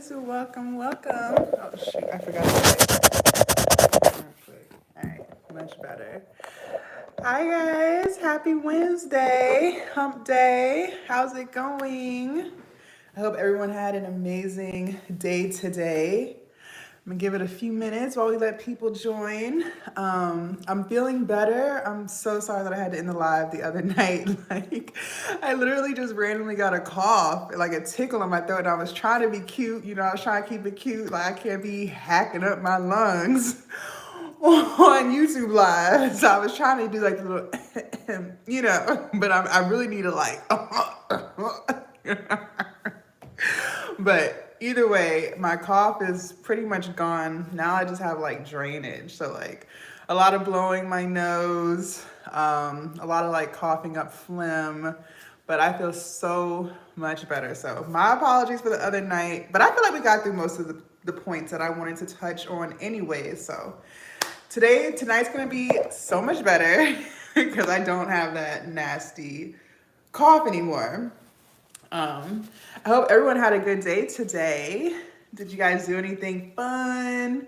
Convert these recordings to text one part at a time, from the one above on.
guys, welcome. Oh shoot, I forgot to say. All right, much better. Hi guys, happy Wednesday, hump day. How's it going? I hope everyone had an amazing day today. I'm gonna give it a few minutes while we let people join. I'm feeling better. I'm so sorry that I had to end the live the other night. Like, I literally just randomly got a cough, like a tickle in my throat. And I was trying to be cute, I was trying to keep it cute. Like, I can't be hacking up my lungs on YouTube live. So I was trying to do like a little, but I really need to like, but either way, my cough is pretty much gone. Now I just have like drainage. So like a lot of blowing my nose, a lot of like coughing up phlegm, but I feel so much better. So my apologies for the other night, but I feel like we got through most of the points that I wanted to touch on anyway. So tonight's gonna be so much better because I don't have that nasty cough anymore. I hope everyone had a good day today. Did you guys do anything fun?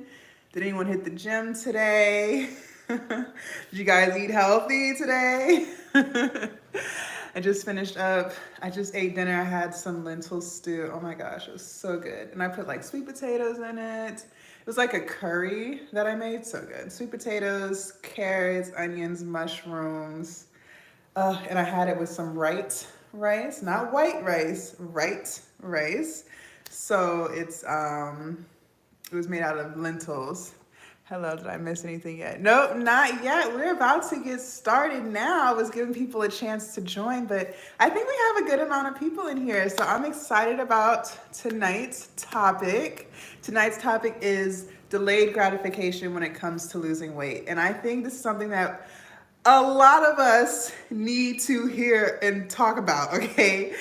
Did anyone hit the gym today? Did you guys eat healthy today? I just finished up. I just ate dinner. I had some lentil stew. Oh my gosh, it was so good. And I put like sweet potatoes in it. It was like a curry that I made. So good. Sweet potatoes, carrots, onions, mushrooms. And I had it with some rice, not white rice, rice. So it was made out of lentils. Hello, did I miss anything yet? Nope, not yet. We're about to get started now. I was giving people a chance to join, but I think we have a good amount of people in here. So I'm excited about tonight's topic. Tonight's topic is delayed gratification when it comes to losing weight. And I think this is something that a lot of us need to hear and talk about, okay?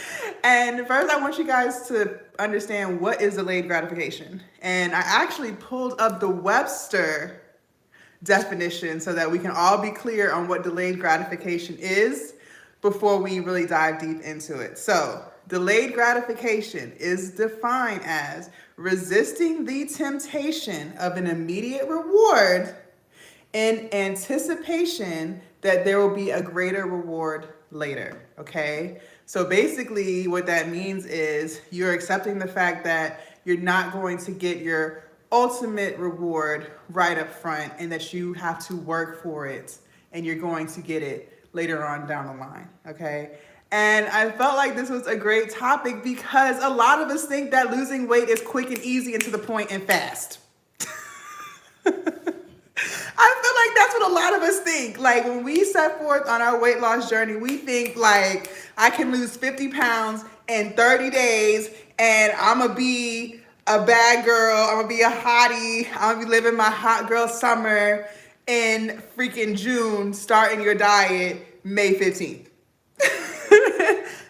And first, I want you guys to understand what is delayed gratification. And I actually pulled up the Webster definition so that we can all be clear on what delayed gratification is before we really dive deep into it. So, delayed gratification is defined as resisting the temptation of an immediate reward in anticipation that there will be a greater reward later, okay? So basically what that means is you're accepting the fact that you're not going to get your ultimate reward right up front and that you have to work for it and you're going to get it later on down the line, okay? And I felt like this was a great topic because a lot of us think that losing weight is quick and easy and to the point and fast. I feel like that's what a lot of us think. Like when we set forth on our weight loss journey, we think like I can lose 50 pounds in 30 days and I'm gonna be a bad girl. I'm gonna be a hottie. I'm gonna be living my hot girl summer in freaking June, starting your diet May 15th.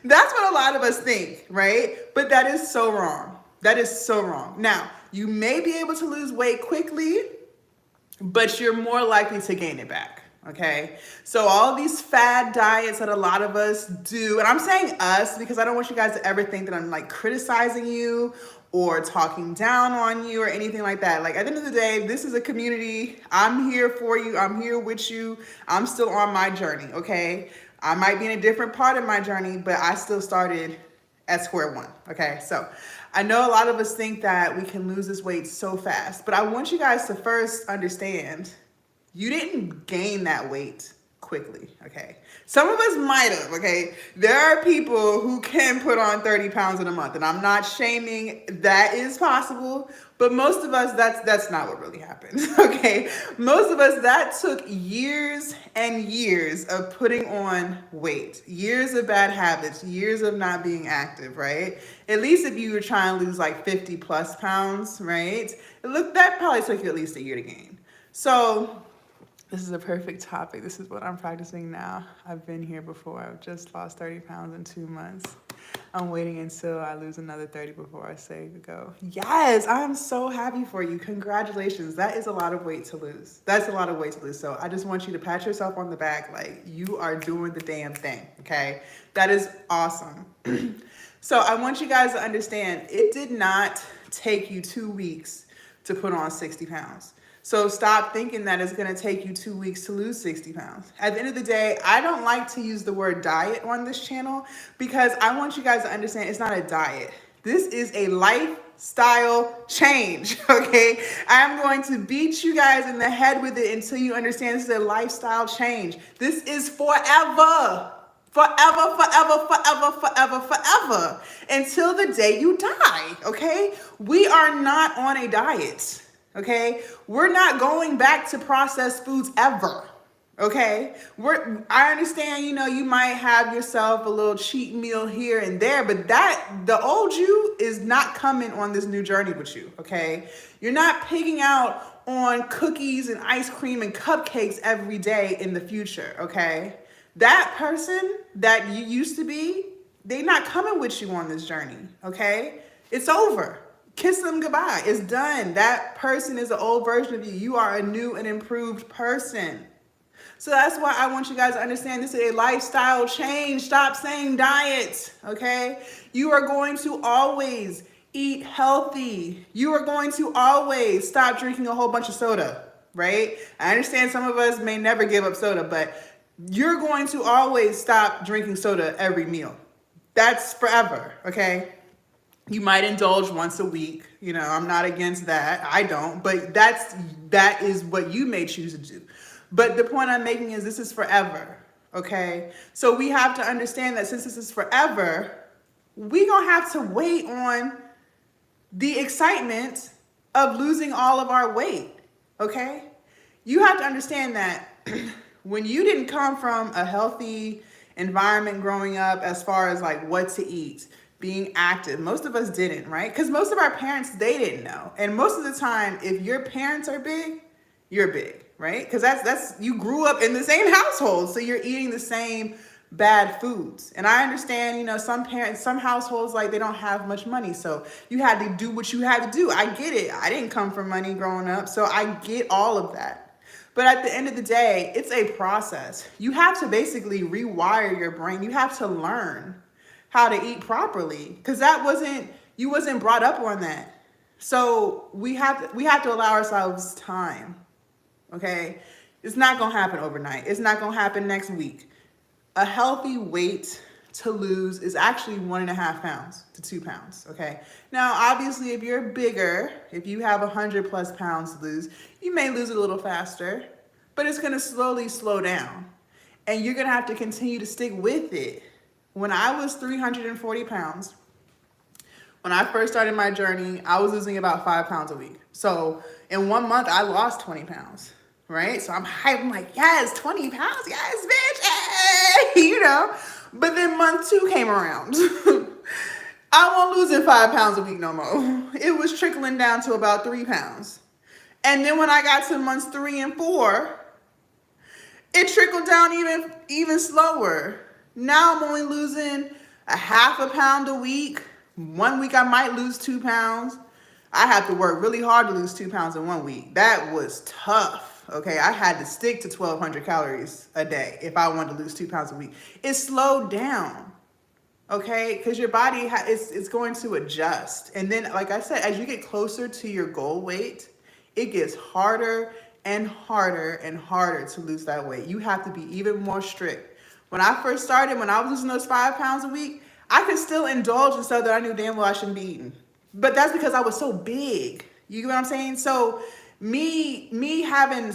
That's what a lot of us think, right? But that is so wrong. That is so wrong. Now, you may be able to lose weight quickly, but you're more likely to gain it back, okay? So all these fad diets that a lot of us do, and I'm saying us because I don't want you guys to ever think that I'm like criticizing you or talking down on you or anything like that. Like at the end of the day, this is a community. I'm here for you. I'm here with you. I'm still on my journey, okay? I might be in a different part of my journey, but I still started at square one, okay? So I know a lot of us think that we can lose this weight so fast, but I want you guys to first understand you didn't gain that weight quickly, okay? Some of us might have, okay? There are people who can put on 30 pounds in a month, and I'm not shaming, that is possible, but most of us, that's not what really happened, okay? Most of us, that took years and years of putting on weight, years of bad habits, years of not being active, right? At least if you were trying to lose like 50 plus pounds, right? That probably took you at least a year to gain. So this is a perfect topic. This is what I'm practicing now. I've been here before. I've just lost 30 pounds in 2 months. I'm waiting until I lose another 30 before I say go. Yes, I'm so happy for you. Congratulations. That is a lot of weight to lose. That's a lot of weight to lose. So I just want you to pat yourself on the back like you are doing the damn thing, okay? That is awesome. So I want you guys to understand, it did not take you 2 weeks to put on 60 pounds. So stop thinking that it's going to take you 2 weeks to lose 60 pounds. At the end of the day, I don't like to use the word diet on this channel because I want you guys to understand it's not a diet. This is a lifestyle change, okay? I'm going to beat you guys in the head with it until you understand this is a lifestyle change. This is forever. Forever, forever, forever, forever, forever. Until the day you die, okay? We are not on a diet. Okay, we're not going back to processed foods ever. Okay, I understand, you might have yourself a little cheat meal here and there, but the old you is not coming on this new journey with you. Okay, you're not pigging out on cookies and ice cream and cupcakes every day in the future. Okay, that person that you used to be, they're not coming with you on this journey. Okay, it's over. Kiss them goodbye. It's done. That person is an old version of you. You are a new and improved person. So that's why I want you guys to understand this is a lifestyle change. Stop saying diet, okay? You are going to always eat healthy. You are going to always stop drinking a whole bunch of soda, right? I understand some of us may never give up soda, but you're going to always stop drinking soda every meal. That's forever, okay? You might indulge once a week. I'm not against that. I don't, but that is what you may choose to do. But the point I'm making is this is forever, okay? So we have to understand that since this is forever, we're going to have to wait on the excitement of losing all of our weight, okay? You have to understand that when you didn't come from a healthy environment growing up as far as like what to eat, being active. Most of us didn't, right? Because most of our parents, they didn't know. And most of the time, if your parents are big, you're big, right? Because that's you grew up in the same household, so you're eating the same bad foods. And I understand, some households, like, they don't have much money, so you had to do what you had to do. I get it. I didn't come from money growing up, so I get all of that. But at the end of the day, it's a process. You have to basically rewire your brain. You have to learn how to eat properly, because you wasn't brought up on that. So we have to allow ourselves time. Okay, it's not gonna happen overnight. It's not gonna happen next week. A healthy weight to lose is actually 1.5 pounds to 2 pounds. Okay, now obviously if you're bigger, if you have 100+ pounds to lose, you may lose it a little faster, but it's gonna slowly slow down, and you're gonna have to continue to stick with it. When I was 340 pounds, when I first started my journey, I was losing about 5 pounds a week. So in 1 month, I lost 20 pounds, right? So I'm hyped. I'm like, yes, 20 pounds. Yes, bitch. Hey, But then month 2 came around. I wasn't losing 5 pounds a week no more. It was trickling down to about 3 pounds. And then when I got to months 3 and 4, it trickled down even slower. Now I'm only losing 0.5 pound a week. 1 week I might lose 2 pounds. I have to work really hard to lose 2 pounds in 1 week. That was tough. Okay, I had to stick to 1,200 calories a day if I wanted to lose 2 pounds a week. It slowed down, okay, because your body it's going to adjust. And then, like I said, as you get closer to your goal weight, it gets harder and harder and harder to lose that weight. You have to be even more strict. When I first started, when I was losing those 5 pounds a week, I could still indulge in stuff that I knew damn well I shouldn't be eating. But that's because I was so big. You get what I'm saying? So me making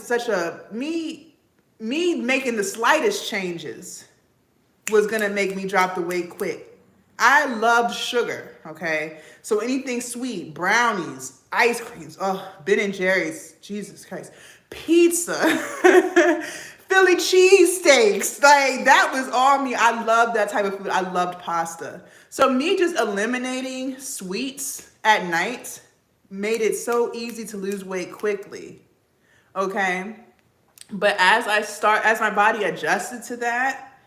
the slightest changes was gonna make me drop the weight quick. I loved sugar, okay? So anything sweet, brownies, ice creams, Ben & Jerry's, Jesus Christ, pizza, Philly cheesesteaks, like that was all me. I loved that type of food. I loved pasta. So me just eliminating sweets at night made it so easy to lose weight quickly, okay? But as my body adjusted to that,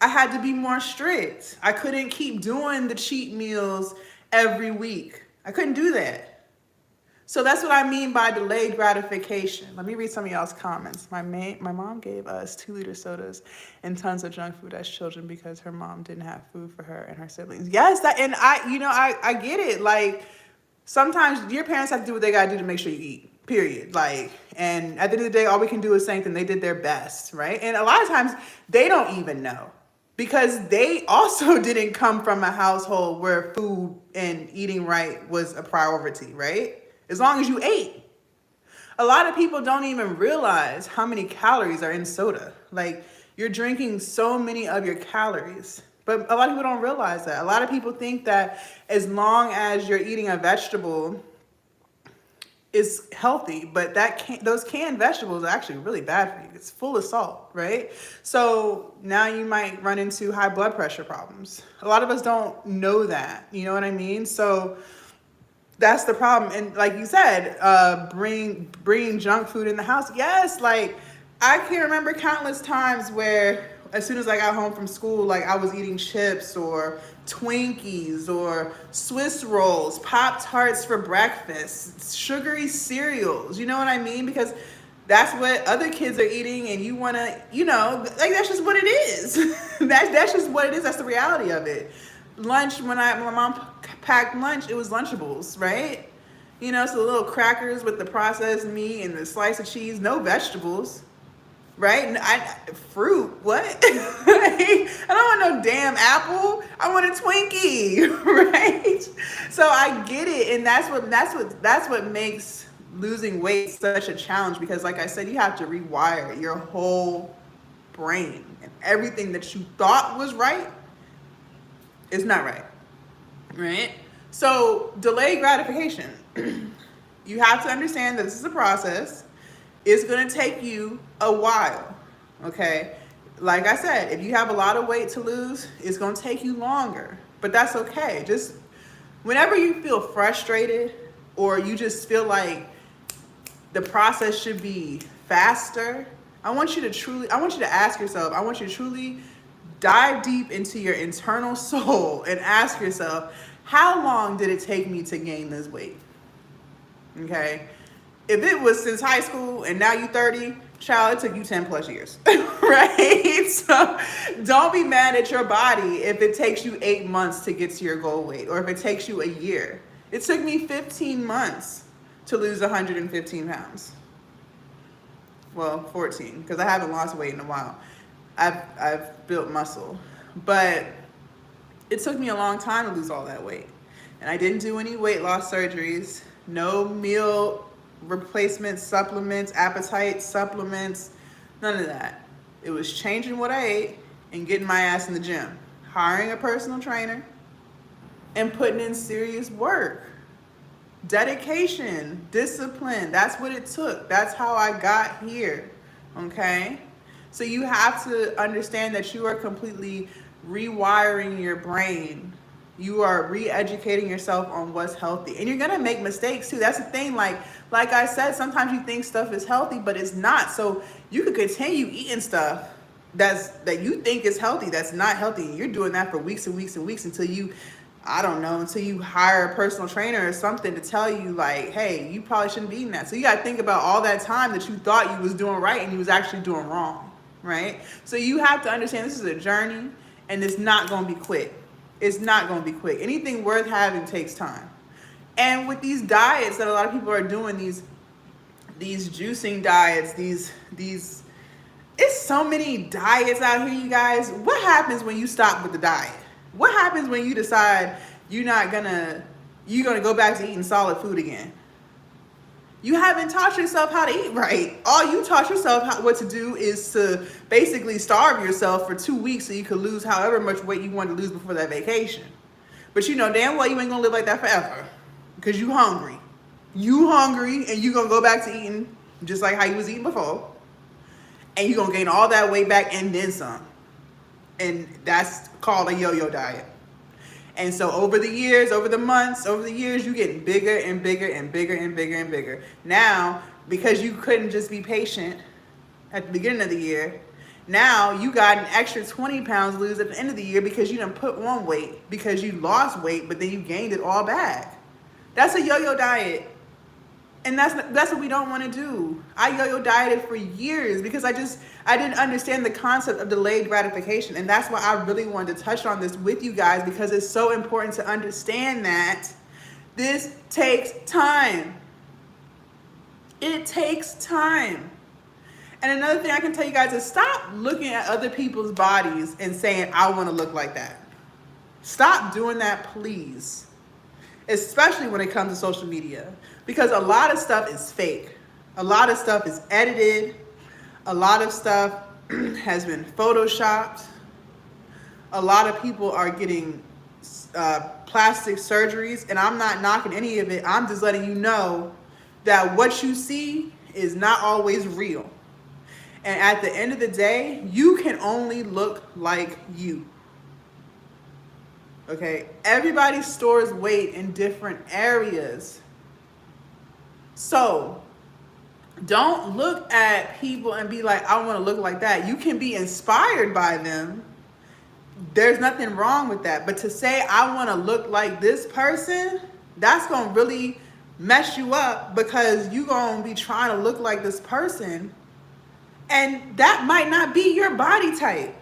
I had to be more strict. I couldn't keep doing the cheat meals every week. I couldn't do that. So that's what I mean by delayed gratification. Let me read some of y'all's comments. My mom gave us 2-liter sodas and tons of junk food as children because her mom didn't have food for her and her siblings. Yes, I get it. Like, sometimes your parents have to do what they gotta do to make sure you eat, period. Like, and at the end of the day, all we can do is think that they did their best, right? And a lot of times they don't even know, because they also didn't come from a household where food and eating right was a priority, right? As long as you ate. A lot of people don't even realize how many calories are in soda. Like, you're drinking so many of your calories. But a lot of people don't realize that. A lot of people think that as long as you're eating a vegetable, it's healthy, but those canned vegetables are actually really bad for you. It's full of salt, right? So now you might run into high blood pressure problems. A lot of us don't know that, you know what I mean? So that's the problem. And like you said, bringing junk food in the house. Yes, like I can remember countless times where as soon as I got home from school, like I was eating chips or Twinkies or Swiss rolls, Pop-Tarts for breakfast, sugary cereals, you know what I mean? Because that's what other kids are eating, and you want to, you know, like that's just what it is. that's just what it is. That's the reality of it. Lunch, when my mom packed lunch, it was Lunchables, right? You know, so little crackers with the processed meat and the slice of cheese, no vegetables. Right? And fruit, what? I don't want no damn apple. I want a Twinkie, right? So I get it, and that's what makes losing weight such a challenge, because like I said, you have to rewire your whole brain, and everything that you thought was right is not right. Right? So delayed gratification. You have to understand that this is a process. It's going to take you a while, okay? Like I said, if you have a lot of weight to lose, it's going to take you longer, but that's okay. Just whenever you feel frustrated or you just feel like the process should be faster, I want you to ask yourself, I want you to truly dive deep into your internal soul and ask yourself, how long did it take me to gain this weight? Okay? If it was since high school and now you 30, child, it took you 10 plus years, right? So don't be mad at your body if it takes you 8 months to get to your goal weight, or if it takes you a year. It took me 15 months to lose 115 pounds. Well, 14, because I haven't lost weight in a while. I've built muscle, but it took me a long time to lose all that weight. And I didn't do any weight loss surgeries, no meal replacement supplements, appetite supplements, none of that. It was changing what I ate and getting my ass in the gym, hiring a personal trainer, and putting in serious work. Dedication, discipline, that's what it took. That's how I got here, okay? So you have to understand that you are completely rewiring your brain. You are re-educating yourself on what's healthy. And you're gonna make mistakes too. That's the thing, like I said, sometimes you think stuff is healthy, but it's not. So you could continue eating stuff that you think is healthy, that's not healthy. And you're doing that for weeks and weeks and weeks until you hire a personal trainer or something to tell you like, hey, you probably shouldn't be eating that. So you gotta think about all that time that you thought you was doing right and you was actually doing wrong, right? So you have to understand this is a journey, and it's not gonna be quick. It's not going to be quick. Anything worth having takes time. And with these diets that a lot of people are doing, these juicing diets, these it's so many diets out here, you guys. What happens when you stop with the diet? What happens when you decide you're gonna go back to eating solid food again? You haven't taught yourself how to eat right. All you taught yourself what to do is to basically starve yourself for 2 weeks so you could lose however much weight you wanted to lose before that vacation. But you know damn well you ain't gonna live like that forever, because you hungry. You hungry, and you gonna go back to eating just like how you was eating before. And you gonna gain all that weight back and then some. And that's called a yo-yo diet. And so over the years, over the months, over the years, you get bigger and bigger and bigger and bigger and bigger. Now, because you couldn't just be patient at the beginning of the year, now you got an extra 20 pounds to lose at the end of the year because you didn't put on weight, because you lost weight, but then you gained it all back. That's a yo-yo diet. And that's what we don't want to do. I yo-yo dieted for years because I didn't understand the concept of delayed gratification. And that's why I really wanted to touch on this with you guys, because it's so important to understand that This takes time. It takes time. And another thing I can tell you guys is stop looking at other people's bodies and saying, I want to look like that. Stop doing that, please. Especially when it comes to social media. Because a lot of stuff is fake. A lot of stuff is edited. A lot of stuff has been photoshopped. A lot of people are getting plastic surgeries, and I'm not knocking any of it. I'm just letting you know that what you see is not always real. And at the end of the day, you can only look like you. Okay? Everybody stores weight in different areas. So, don't look at people and be like, I want to look like that. You can be inspired by them. There's nothing wrong with that. But to say, I want to look like this person, that's going to really mess you up, because you're going to be trying to look like this person. And that might not be your body type.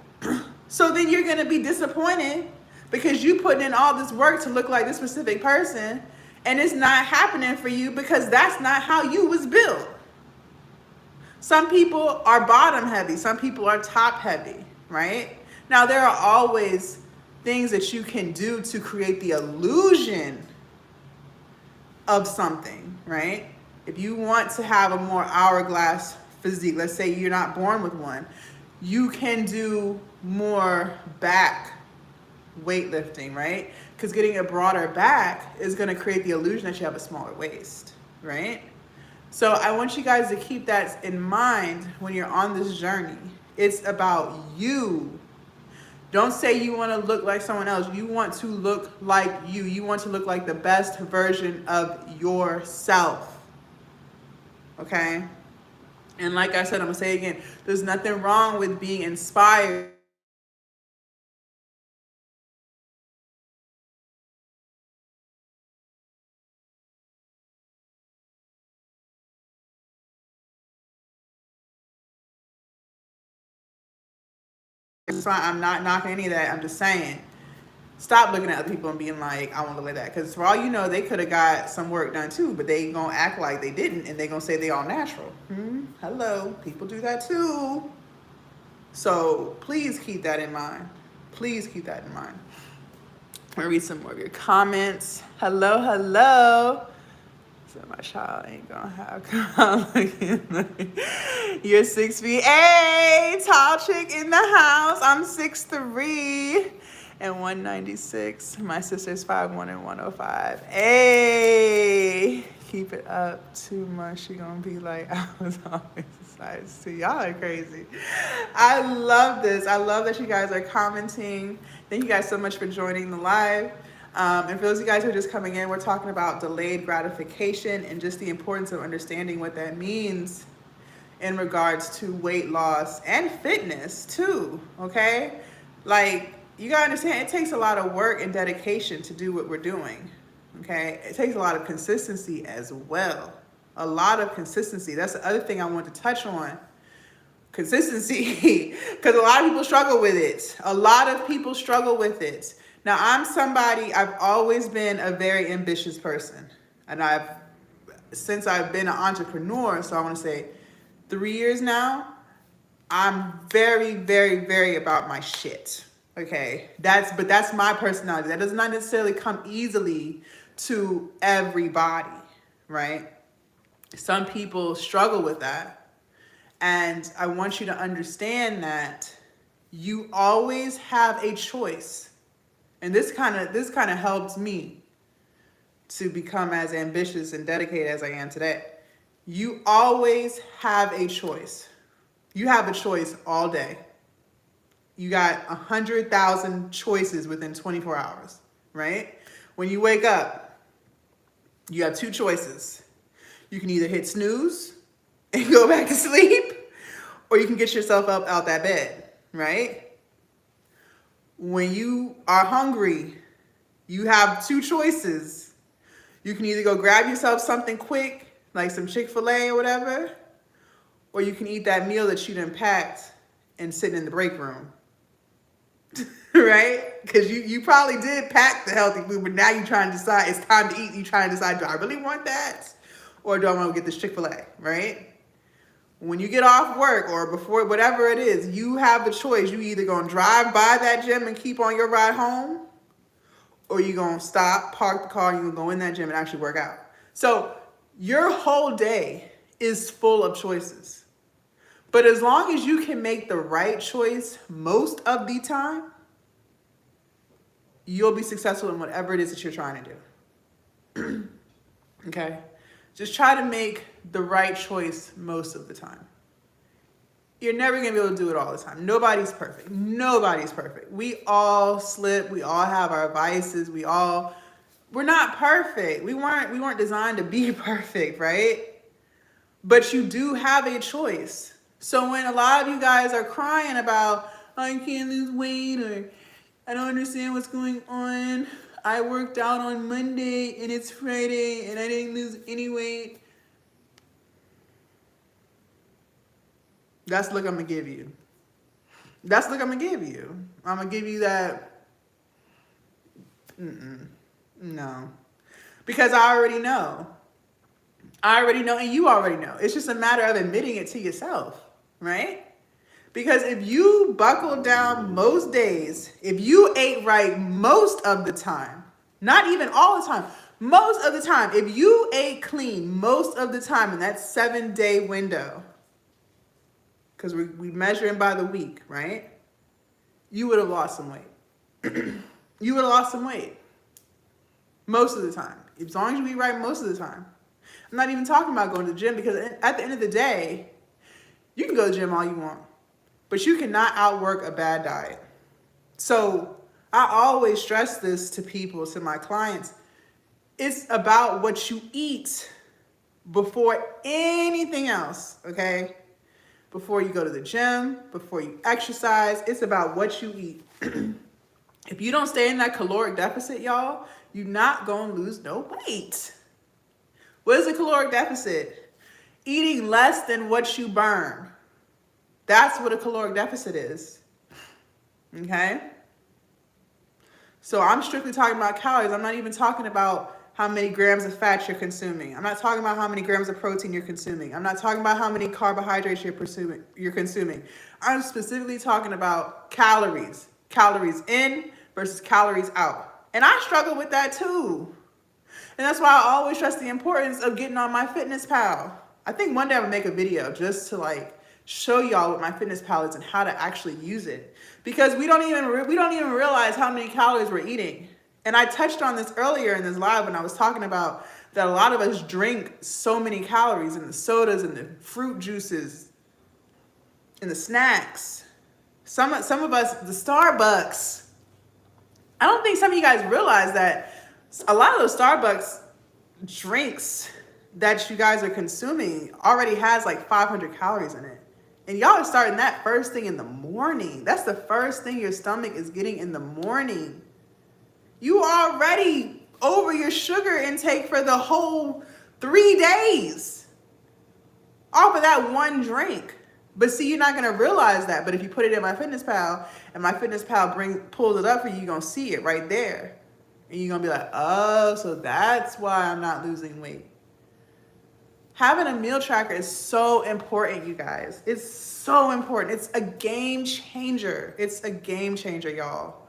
So then you're going to be disappointed because you put in all this work to look like this specific person, and it's not happening for you because that's not how you was built. Some people are bottom heavy. Some people are top heavy, right? Now, there are always things that you can do to create the illusion of something, right? If you want to have a more hourglass physique, let's say you're not born with one, you can do more back weightlifting, right? Because getting a broader back is going to create the illusion that you have a smaller waist, right? So I want you guys to keep that in mind when you're on this journey. It's about you. Don't say you want to look like someone else. You want to look like you. You want to look like the best version of yourself. Okay? And like I said, I'm going to say it again, there's nothing wrong with being inspired. I'm not knocking any of that. I'm just saying, stop looking at other people and being like, I want to look like that. Because for all you know, they could have got some work done too, but they going to act like they didn't, and they going to say they all natural. Hello, people do that too. So please keep that in mind. Please keep that in mind. I'm going to read some more of your comments. Hello, hello. So my child ain't gonna have you're 6 feet. Hey, tall chick in the house. I'm 6'3" and 196. My sister's 5'1" and 105. Hey, keep it up too much. She gonna be like, I was always a size 2. Y'all are crazy. I love this. I love that you guys are commenting. Thank you guys so much for joining the live. And for those of you guys who are just coming in, we're talking about delayed gratification and just the importance of understanding what that means in regards to weight loss and fitness too, okay? Like, you gotta understand, it takes a lot of work and dedication to do what we're doing, okay? It takes a lot of consistency as well. A lot of consistency. That's the other thing I want to touch on. Consistency, because a lot of people struggle with it. A lot of people struggle with it. Now, I've always been a very ambitious person. And since I've been an entrepreneur, so I want to say 3 years now, I'm very, very, very about my shit. Okay. But that's my personality. That does not necessarily come easily to everybody, right? Some people struggle with that. And I want you to understand that you always have a choice. And this kind of helped me to become as ambitious and dedicated as I am today. You always have a choice. You have a choice all day. You got 100,000 choices within 24 hours, right? When you wake up, you have 2 choices. You can either hit snooze and go back to sleep, or you can get yourself up out that bed, right? When you are hungry, you have 2 choices. You can either go grab yourself something quick, like some Chick-fil-A or whatever, or you can eat that meal that you done packed and sitting in the break room. right? Because you probably did pack the healthy food, but now you're trying to decide, it's time to eat. You're trying to decide, do I really want that? Or do I want to get this Chick-fil-A, right? When you get off work or before, whatever it is, you have the choice. You either going to drive by that gym and keep on your ride home, or you going to stop, park the car, and you're going to go in that gym and actually work out. So your whole day is full of choices. But as long as you can make the right choice most of the time, you'll be successful in whatever it is that you're trying to do. Okay? Just try to make the right choice most of the time. You're never going to be able to do it all the time. Nobody's perfect. Nobody's perfect. We all slip. We all have our vices. We're not perfect. We weren't designed to be perfect, right? But you do have a choice. So when a lot of you guys are crying about, I can't lose weight, or I don't understand what's going on, I worked out on Monday and it's Friday and I didn't lose any weight. That's the look I'm going to give you. That's the look I'm going to give you. I'm going to give you that. No. Because I already know. I already know, and you already know. It's just a matter of admitting it to yourself, right? Because if you buckled down most days, if you ate right most of the time, not even all the time, most of the time, if you ate clean most of the time in that 7-day window, because we measuring by the week, right? You would have lost some weight. You would have lost some weight most of the time. As long as you eat right most of the time. I'm not even talking about going to the gym, because at the end of the day, you can go to the gym all you want, but you cannot outwork a bad diet. So I always stress this to people, to my clients. It's about what you eat before anything else, okay? Before you go to the gym, before you exercise, it's about what you eat. If you don't stay in that caloric deficit, y'all, you're not going to lose no weight. What is a caloric deficit? Eating less than what you burn. That's what a caloric deficit is. Okay? So I'm strictly talking about calories. I'm not even talking about how many grams of fat you're consuming. I'm not talking about how many grams of protein you're consuming. I'm not talking about how many carbohydrates you're consuming. I'm specifically talking about calories. Calories in versus calories out. And I struggle with that too. And that's why I always stress the importance of getting on MyFitnessPal. I think one day I'm gonna make a video just to show y'all what MyFitnessPal is and how to actually use it. Because we don't even realize how many calories we're eating. And I touched on this earlier in this live when I was talking about that a lot of us drink so many calories in the sodas and the fruit juices and the snacks. Some of us, the Starbucks. I don't think some of you guys realize that a lot of those Starbucks drinks that you guys are consuming already has 500 calories in it. And y'all are starting that first thing in the morning. That's the first thing your stomach is getting in the morning. You already over your sugar intake for the whole 3 days off of that one drink. But see, you're not going to realize that. But if you put it in MyFitnessPal and MyFitnessPal pulls it up for you, you're going to see it right there. And you're going to be like, oh, so that's why I'm not losing weight. Having a meal tracker is so important, you guys. It's so important. It's a game changer. It's a game changer, y'all.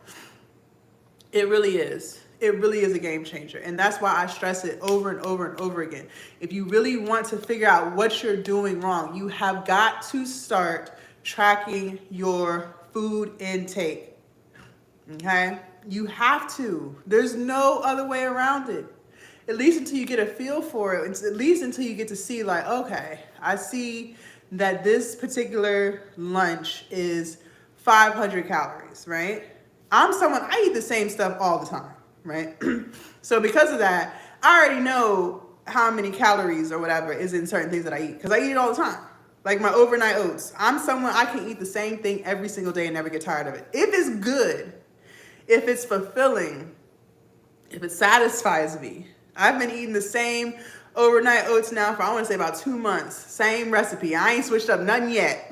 It really is. It really is a game changer. And that's why I stress it over and over and over again. If you really want to figure out what you're doing wrong, you have got to start tracking your food intake. Okay? You have to. There's no other way around it. At least until you get a feel for it. At least until you get to see okay, I see that this particular lunch is 500 calories, right? I eat the same stuff all the time, right? So because of that, I already know how many calories or whatever is in certain things that I eat, because I eat it all the time. Like my overnight oats. I'm someone, I can eat the same thing every single day and never get tired of it. If it's good, if it's fulfilling, if it satisfies me. I've been eating the same overnight oats now for, I want to say, about 2 months. Same recipe. I ain't switched up nothing yet.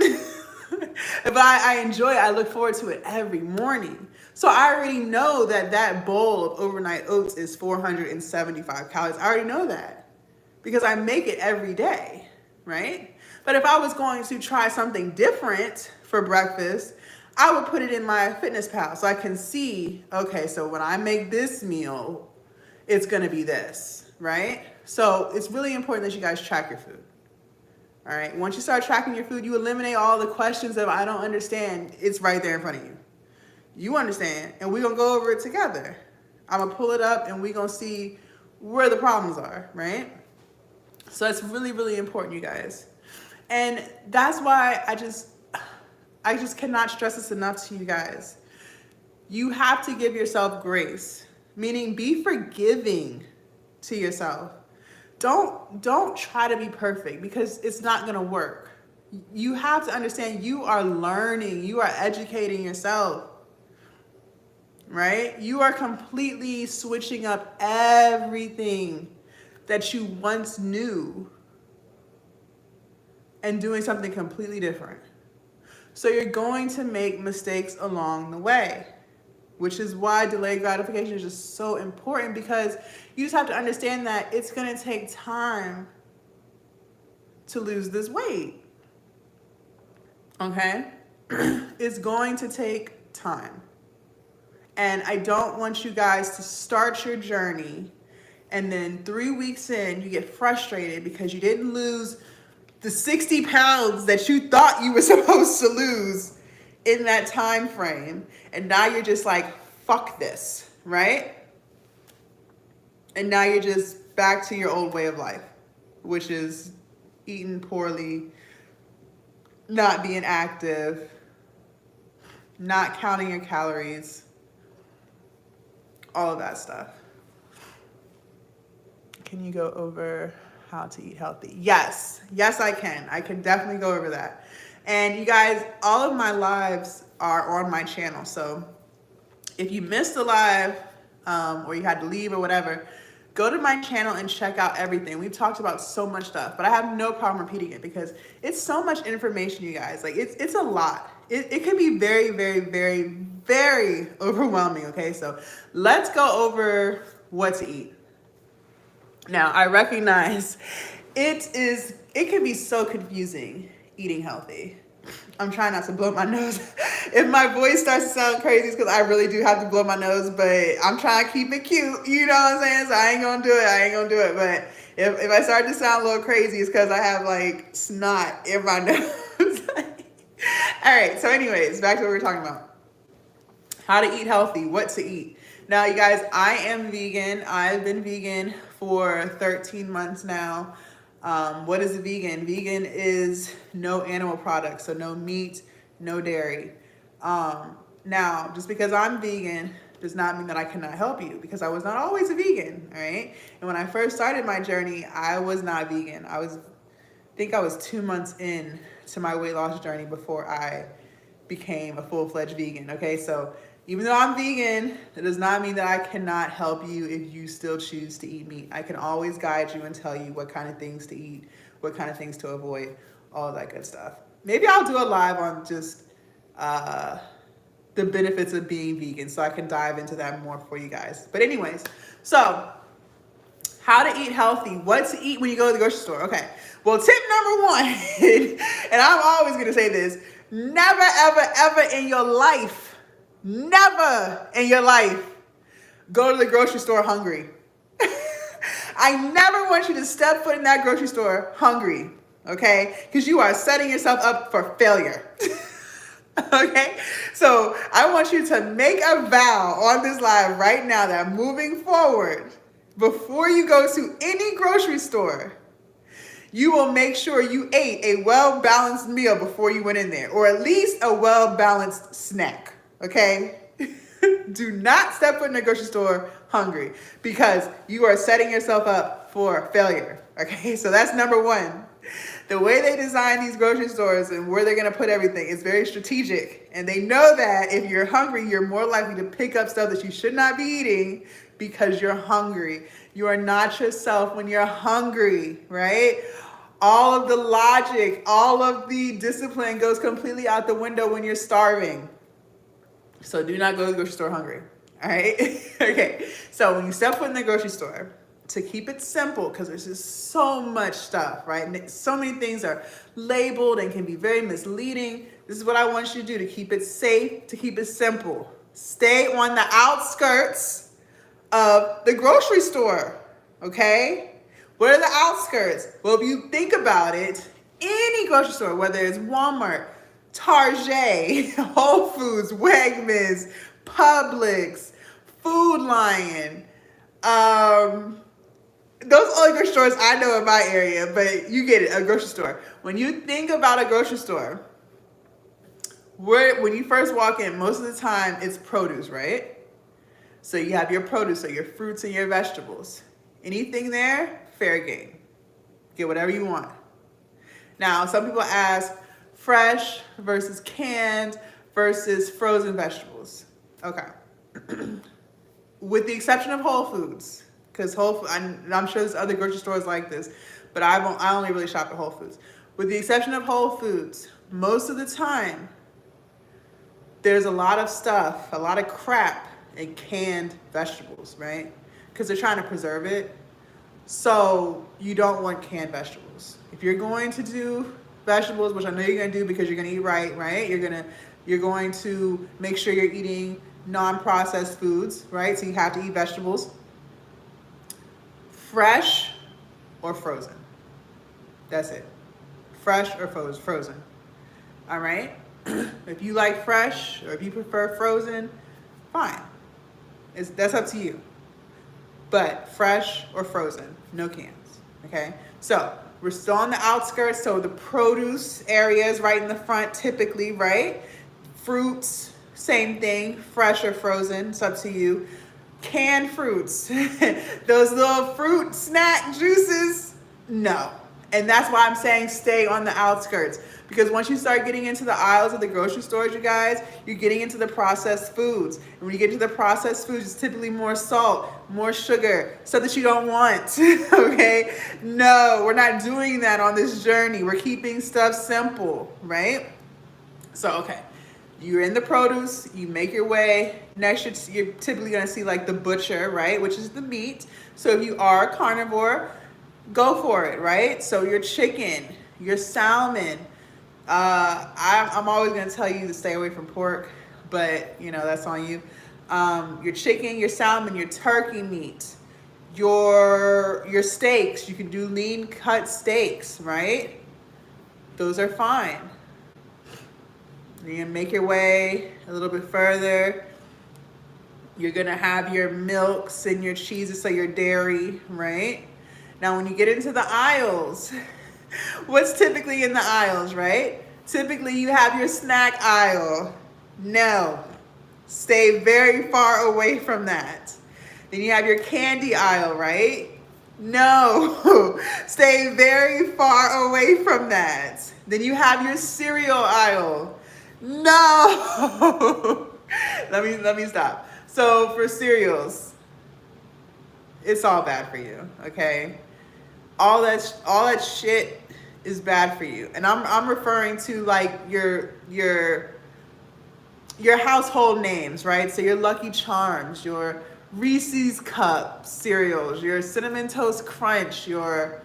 But I enjoy it. I look forward to it every morning. So I already know that that bowl of overnight oats is 475 calories. I already know that because I make it every day, right? But if I was going to try something different for breakfast, I would put it in my fitness pal so I can see, okay, so when I make this meal, it's gonna be this, right? So it's really important that you guys track your food. All right, once you start tracking your food, you eliminate all the questions of I don't understand. It's right there in front of you. You understand, and we're gonna go over it together. I'm gonna pull it up and we're gonna see where the problems are, right? So it's really, really important, you guys. And that's why I just cannot stress this enough to you guys. You have to give yourself grace, meaning be forgiving to yourself. Don't try to be perfect because it's not gonna work. You have to understand you are learning, you are educating yourself, right? You are completely switching up everything that you once knew and doing something completely different. So you're going to make mistakes along the way, which is why delayed gratification is just so important, because you just have to understand that it's going to take time to lose this weight. Okay? It's going to take time. And I don't want you guys to start your journey and then 3 weeks in, you get frustrated because you didn't lose the 60 pounds that you thought you were supposed to lose in that time frame. And now you're just like, fuck this, right? And now you're just back to your old way of life, which is eating poorly, not being active, not counting your calories, all of that stuff. Can you go over how to eat healthy? Yes, I can. I can definitely go over that. And you guys, all of my lives are on my channel. So if you missed a live or you had to leave or whatever, go to my channel and check out everything. We've talked about so much stuff, but I have no problem repeating it because it's so much information, you guys. Like it's a lot. It can be very, very, very, very overwhelming. Okay, so let's go over what to eat. Now, I recognize it can be so confusing eating healthy. I'm trying not to blow my nose. If my voice starts to sound crazy, it's because I really do have to blow my nose, but I'm trying to keep it cute. You know what I'm saying? So I ain't gonna do it. But if I start to sound a little crazy, it's because I have like snot in my nose. All right, so anyways, back to what we were talking about. How to eat healthy, what to eat. Now, you guys, I am vegan. I've been vegan for 13 months now. What is a vegan? Vegan is no animal products, so no meat, no dairy. Now, just because I'm vegan does not mean that I cannot help you, because I was not always a vegan, all right? And when I first started my journey, I was not vegan. I think I was 2 months in to my weight loss journey before I became a full-fledged vegan, okay? So even though I'm vegan, it does not mean that I cannot help you if you still choose to eat meat. I can always guide you and tell you what kind of things to eat, what kind of things to avoid, all of that good stuff. Maybe I'll do a live on just the benefits of being vegan, so I can dive into that more for you guys. But anyways, so how to eat healthy, what to eat when you go to the grocery store. Okay, well, tip number one, and I'm always gonna say this, never, ever, ever in your life, never in your life go to the grocery store hungry. I never want you to step foot in that grocery store hungry, okay? Because you are setting yourself up for failure. Okay? So I want you to make a vow on this live right now that moving forward, before you go to any grocery store, you will make sure you ate a well-balanced meal before you went in there, or at least a well-balanced snack. Okay? Do not step foot in the grocery store hungry, because you are setting yourself up for failure. Okay? So that's number one. The way they design these grocery stores and where they're going to put everything is very strategic. And they know that if you're hungry, you're more likely to pick up stuff that you should not be eating because you're hungry. You are not yourself when you're hungry, right? All of the logic, all of the discipline goes completely out the window when you're starving. So do not go to the grocery store hungry. All right. Okay. So when you step foot in the grocery store, to keep it simple, because there's just so much stuff, right? And so many things are labeled and can be very misleading. This is what I want you to do to keep it safe, to keep it simple. Stay on the outskirts of the grocery store. Okay. What are the outskirts? Well, if you think about it, any grocery store, whether it's Walmart, Target, Whole Foods, Wegmans, Publix, Food Lion, those are grocery stores I know in my area, but you get it, a grocery store. When you think about a grocery store, when you first walk in, most of the time it's produce, right? So you have your produce, so your fruits and your vegetables. Anything there, fair game. Get whatever you want. Now, some people ask, fresh versus canned versus frozen vegetables. Okay. With the exception of Whole Foods, because I'm sure there's other grocery stores like this, but I only really shop at Whole Foods. With the exception of Whole Foods, most of the time, there's a lot of stuff, a lot of crap in canned vegetables, right? Because they're trying to preserve it. So you don't want canned vegetables. If you're going to do vegetables, which I know you're gonna do because you're gonna eat right? You're going to make sure you're eating non-processed foods, right? So you have to eat vegetables. Fresh or frozen. That's it. Fresh or frozen. All right? If you like fresh or if you prefer frozen, fine. That's up to you. But fresh or frozen, no cans. Okay? So we're still on the outskirts, so the produce area is right in the front typically, right? Fruits, same thing, fresh or frozen, it's up to you. Canned fruits, those little fruit snack juices, no. And that's why I'm saying stay on the outskirts. Because once you start getting into the aisles of the grocery stores, you guys, you're getting into the processed foods. And when you get into the processed foods, it's typically more salt, more sugar, stuff that you don't want, okay? No, we're not doing that on this journey. We're keeping stuff simple, right? So, okay. You're in the produce, you make your way. Next, you're typically gonna see like the butcher, right? Which is the meat. So if you are a carnivore, go for it, right? So your chicken, your salmon. I'm always gonna tell you to stay away from pork, but you know, that's on you. Your chicken, your salmon, your turkey meat, your steaks. You can do lean cut steaks, right? Those are fine. You're gonna make your way a little bit further. You're gonna have your milks and your cheeses, so your dairy, right? Now, when you get into the aisles, what's typically in the aisles, right? Typically, you have your snack aisle. No, stay very far away from that. Then you have your candy aisle, right? No, stay very far away from that. Then you have your cereal aisle. No, let me stop. So for cereals, it's all bad for you, okay? All that shit is bad for you, and I'm referring to like your household names, right? So your Lucky Charms, your Reese's Cup cereals, your Cinnamon Toast Crunch, your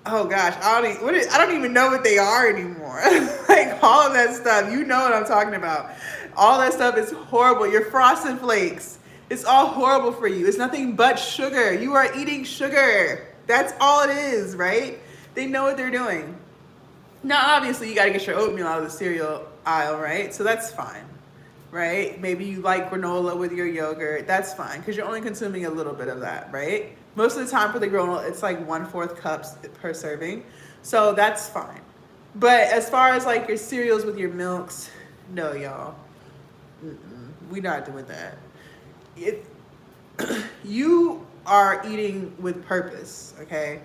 oh gosh, I don't even know what they are anymore. Like all of that stuff, you know what I'm talking about. All that stuff is horrible. Your Frosted Flakes, it's all horrible for you. It's nothing but sugar. You are eating sugar. That's all it is, right? They know what they're doing. Now, obviously, you got to get your oatmeal out of the cereal aisle, right? So that's fine, right? Maybe you like granola with your yogurt. That's fine because you're only consuming a little bit of that, right? Most of the time for the granola, it's like 1/4 cups per serving. So that's fine. But as far as like your cereals with your milks, no, y'all. We're not doing that. You are eating with purpose, okay?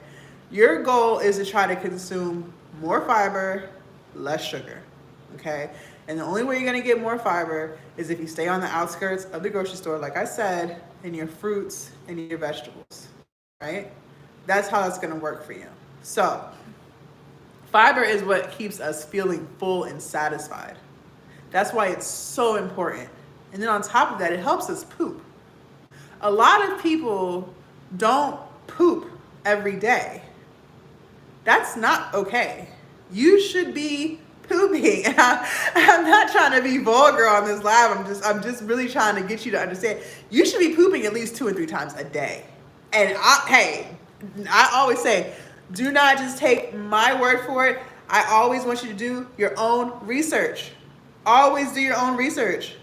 Your goal is to try to consume more fiber, less sugar, okay? And the only way you're gonna get more fiber is if you stay on the outskirts of the grocery store, like I said, and your fruits and your vegetables, right? That's how that's gonna work for you. So, fiber is what keeps us feeling full and satisfied. That's why it's so important And then on top of that, it helps us poop. A lot of people don't poop every day. That's not okay. You should be pooping. I'm not trying to be vulgar on this live. I'm just really trying to get you to understand. You should be pooping at least 2 and 3 times a day. And I always say, do not just take my word for it. I always want you to do your own research. Always do your own research.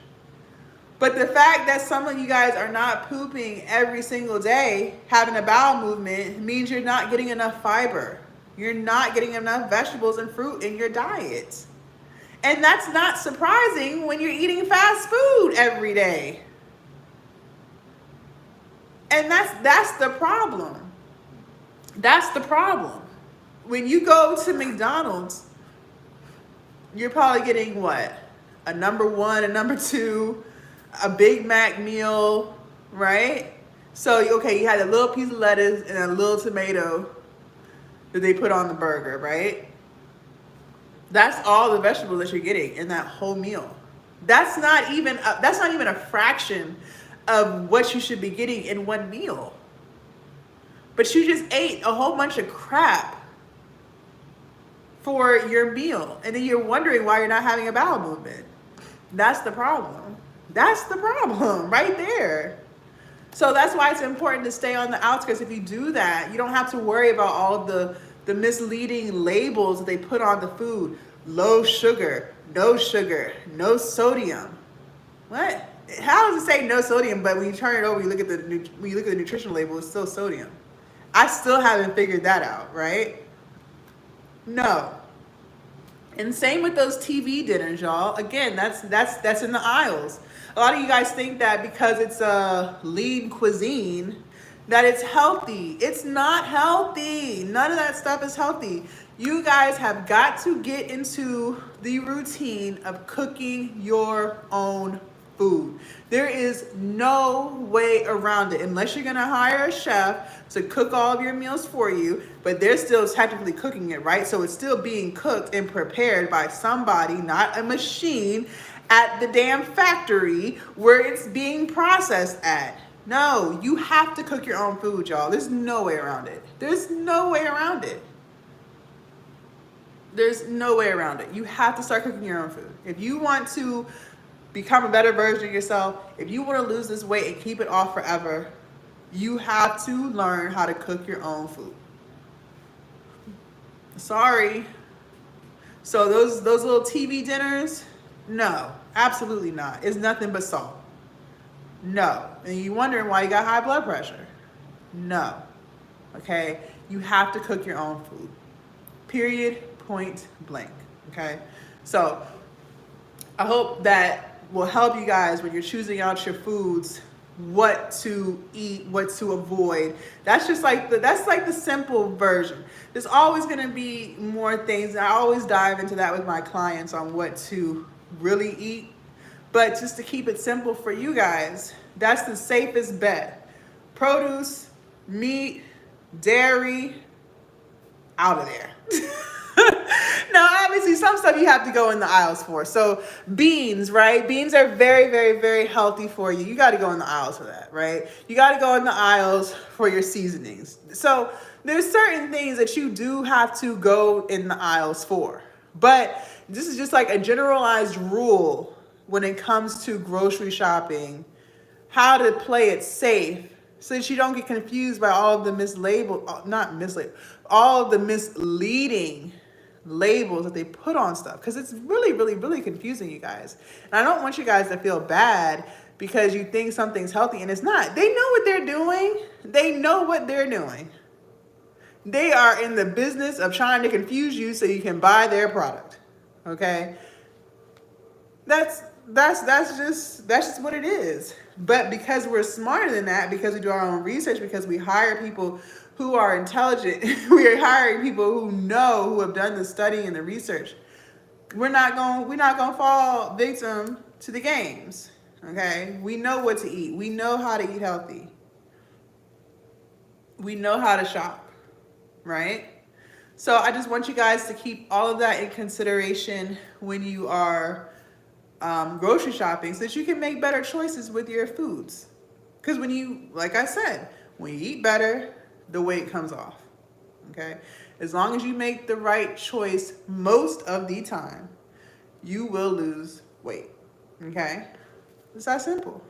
But the fact that some of you guys are not pooping every single day, having a bowel movement, means you're not getting enough fiber. You're not getting enough vegetables and fruit in your diet. And that's not surprising when you're eating fast food every day. And that's the problem. That's the problem. When you go to McDonald's, you're probably getting what? A number 1, a number 2, a Big Mac meal, right? So, okay, you had a little piece of lettuce and a little tomato that they put on the burger, right? That's all the vegetables that you're getting in that whole meal. That's not even a fraction of what you should be getting in one meal. But you just ate a whole bunch of crap for your meal, and then you're wondering why you're not having a bowel movement. That's the problem. That's the problem right there. So that's why it's important to stay on the outskirts. If you do that, you don't have to worry about all of the misleading labels that they put on the food. Low sugar, no sodium. What? How does it say no sodium, but when you turn it over, you look at the nutrition label, it's still sodium. I still haven't figured that out, right? No. And same with those TV dinners, y'all. Again, that's in the aisles. A lot of you guys think that because it's a lean cuisine, that it's healthy. It's not healthy. None of that stuff is healthy. You guys have got to get into the routine of cooking your own food. There is no way around it unless you're gonna hire a chef to cook all of your meals for you, but they're still technically cooking it, right? So it's still being cooked and prepared by somebody, not a machine at the damn factory where it's being processed at. No, you have to cook your own food, y'all. There's no way around it. There's no way around it. There's no way around it. You have to start cooking your own food. If you want to become a better version of yourself, if you want to lose this weight and keep it off forever, you have to learn how to cook your own food. Sorry. So those little TV dinners, no, absolutely not. It's nothing but salt. No. And you're wondering why you got high blood pressure. No. Okay? You have to cook your own food. Period. Point blank. Okay? So I hope that will help you guys when you're choosing out your foods, what to eat, what to avoid. That's like the simple version. There's always going to be more things. I always dive into that with my clients on what to really eat. But just to keep it simple for you guys, that's the safest bet. Produce, meat, dairy, out of there. Now, obviously, some stuff you have to go in the aisles for. So beans, right? Beans are very, very, very healthy for you. You got to go in the aisles for that, right? You got to go in the aisles for your seasonings. So there's certain things that you do have to go in the aisles for. But this is just like a generalized rule when it comes to grocery shopping, how to play it safe so that you don't get confused by all of the all of the misleading labels that they put on stuff, because it's really, really, really confusing, you guys. And I don't want you guys to feel bad because you think something's healthy and it's not. They know what they're doing. They know what they're doing. They are in the business of trying to confuse you so you can buy their product. Okay? That's just what it is. But because we're smarter than that, because we do our own research, because we hire people who are intelligent, we are hiring people who know, who have done the study and the research. We're not going to fall victim to the games. Okay? We know what to eat. We know how to eat healthy. We know how to shop, right? So I just want you guys to keep all of that in consideration when you are grocery shopping so that you can make better choices with your foods. Because when you, like I said, when you eat better, the weight comes off. Okay? As long as you make the right choice most of the time, you will lose weight. Okay? It's that simple.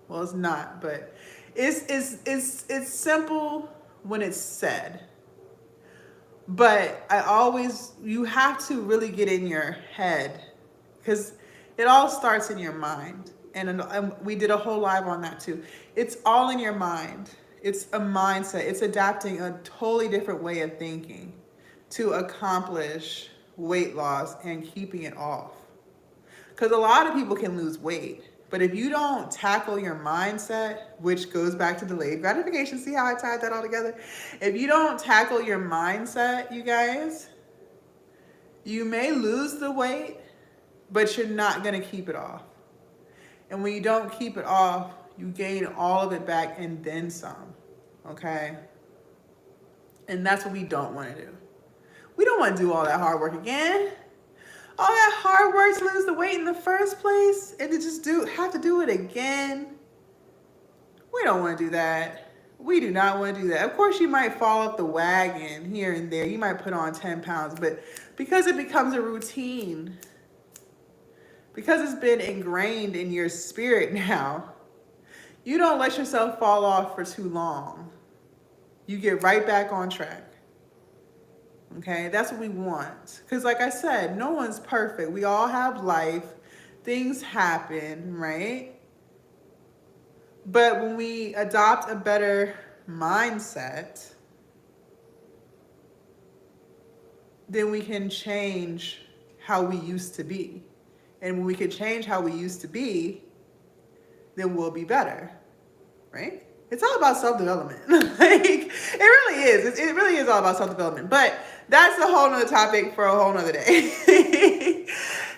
Well, it's not, but it's simple when it's said. But you have to really get in your head, because it all starts in your mind. And we did a whole live on that too. It's all in your mind. It's a mindset. It's adapting a totally different way of thinking to accomplish weight loss and keeping it off. Because a lot of people can lose weight, but if you don't tackle your mindset, which goes back to delayed gratification, see how I tied that all together? If you don't tackle your mindset, you guys, you may lose the weight, but you're not going to keep it off. And when you don't keep it off, you gain all of it back and then some, okay? And that's what we don't want to do. We don't want to do all that hard work again. All that hard work to lose the weight in the first place and to just have to do it again. We don't want to do that. We do not want to do that. Of course, you might fall off the wagon here and there. You might put on 10 pounds, but because it becomes a routine, because it's been ingrained in your spirit now, you don't let yourself fall off for too long. You get right back on track. Okay, that's what we want. Because like I said, no one's perfect. We all have life. Things happen, right? But when we adopt a better mindset, then we can change how we used to be. And when we can change how we used to be, then we'll be better, right? It's all about self-development. Like, it really is. It really is all about self-development. But that's a whole nother topic for a whole nother day.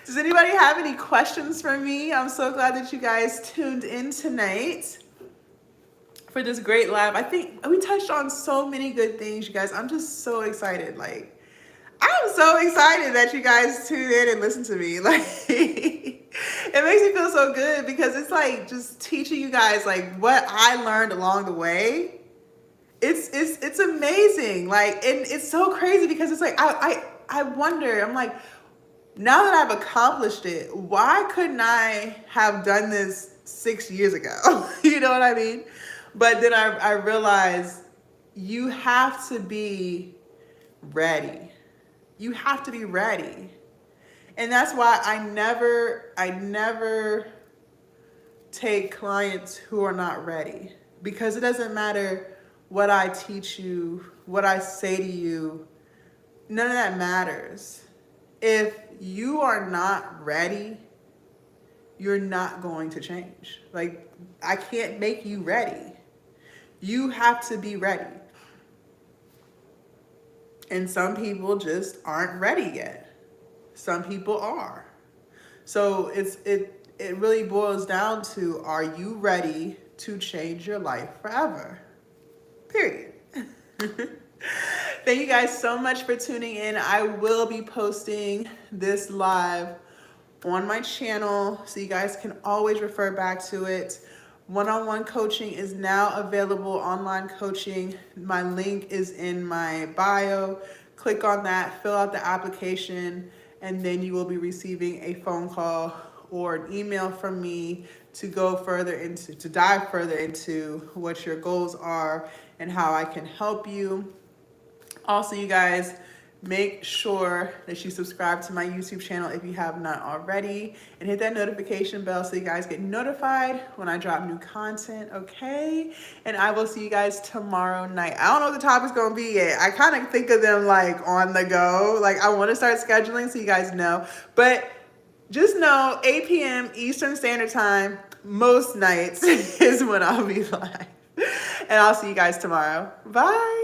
Does anybody have any questions for me? I'm so glad that you guys tuned in tonight for this great live. I think we touched on so many good things, you guys. I'm just so excited. Like, I'm so excited that you guys tune in and listen to me. Like, it makes me feel so good because it's like just teaching you guys like what I learned along the way. It's amazing. Like, and it's so crazy because it's like I wonder, I'm like, now that I've accomplished it, why couldn't I have done this 6 years ago? You know what I mean? But then I realized you have to be ready. You have to be ready. And that's why I never take clients who are not ready, because it doesn't matter what I teach you, what I say to you, none of that matters. If you are not ready, you're not going to change. Like, I can't make you ready. You have to be ready. And some people just aren't ready yet. Some people are. So it really boils down to, are you ready to change your life forever? Period. Thank you guys so much for tuning in. I will be posting this live on my channel, so you guys can always refer back to it. One-on-one coaching is now available, online coaching. My link is in my bio. Click on that, fill out the application, and then you will be receiving a phone call or an email from me to dive further into what your goals are and how I can help you. Also, you guys, make sure that you subscribe to my YouTube channel if you have not already, and hit that notification bell so you guys get notified when I drop new content, okay? And I will see you guys tomorrow night. I don't know what the topic's gonna be yet. I kind of think of them like on the go. Like, I want to start scheduling so you guys know. But just know 8 p.m. Eastern Standard Time, most nights, is when I'll be live. And I'll see you guys tomorrow. Bye.